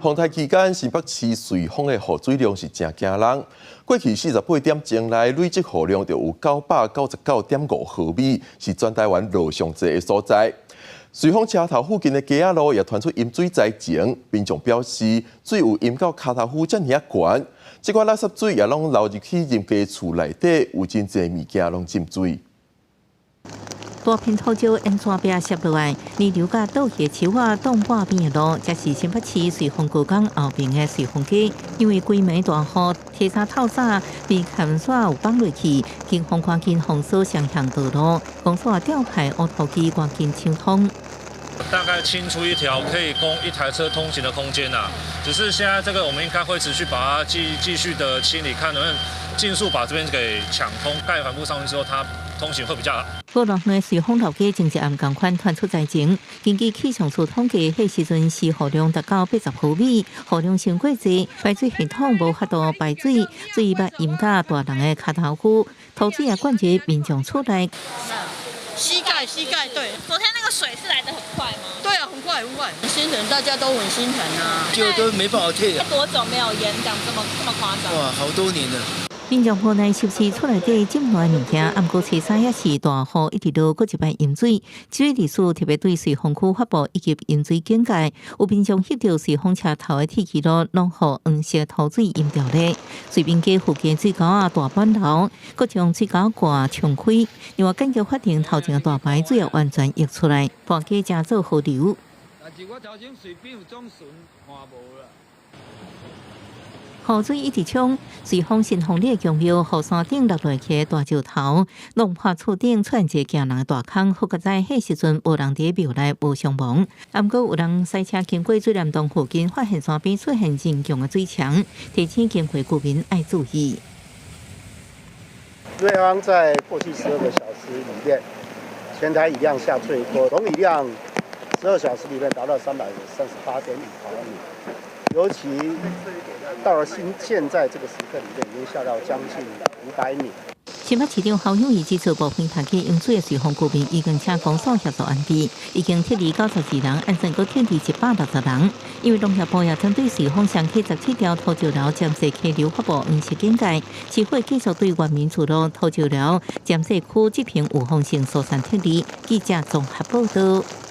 风台期间，新北市瑞丰的雨水量是真惊人。过去48点钟内累积雨量就有999.5毫米，是全台湾落上济的所在。瑞丰车头附近的街仔路也传出淹水灾情，民众表示水有淹到脚头附遮尔啊悬，这款垃圾水也拢流入去人家厝内底，有真侪物件拢浸水。大片土石沿山壁摄落来，泥流甲倒下树啊，挡半边的路，这是新北市瑞丰高港后面的瑞丰街。因为规暝大雨，铁砂透早被砍线有放落去，警方赶紧封锁双向道路，公所调派乌头机赶紧清通。大概清出一条可以供一台车通行的空间呐，只是现在这个我们应该会持续把它继续的清理，看能不能尽速把这边给抢通，盖帆布上去之后，它通行会比较好。高浪内瑞丰头街前一暗同款传出灾情，根据气象处统计，迄时阵是雨量达到80毫米，雨量伤过济，排水系统无法度排水，水捌淹到大人的脚头区，土水也灌入民众厝内。膝盖，对。昨天那个水是来得很快吗？对啊，很快。很心疼，大家都很心疼啊。就都没办法退了。多久没有淹这样这么夸张？哇，好多年了。民众无奈收拾厝内底浸烂物件，暗过初三也是大雨一直落，搁一摆淹水。水利署特别对瑞丰区发布一级淹水警戒，有民众翕到瑞丰车头的铁轨路拢予黄色土水淹掉咧。瑞滨街附近水沟啊大板楼，搁将水沟挂冲开，另外紧急发电头前的大排水也完全溢出来，大街正做河流。但是我头前水边有种船，看无啦。雨水一直冲，瑞丰新丰里强庙后山顶落落去大石头，弄破厝顶出现一个惊人的大坑。好在迄时阵无人伫庙内，无伤亡。毋过有人赛车经过水帘洞附近，发现山边出现真强的水墙，提醒经过居民爱注意。瑞芳在过去12个小时里面，全台雨量下最多，总雨量12小时里面达到338.5毫米，尤其到了现在这个时刻里面，已经下到将近500米。新北市长侯友宜指出，部分大溪淹水的瑞丰居民已经请公所协助安置，已经撤离92人，安顺阁撤离160人。因为农业部也针对瑞丰上起17条土石流暂时溪流发布黄色警戒，市会继续对原民厝路土石流暂时区这片有风性疏散撤离。记者综合报道。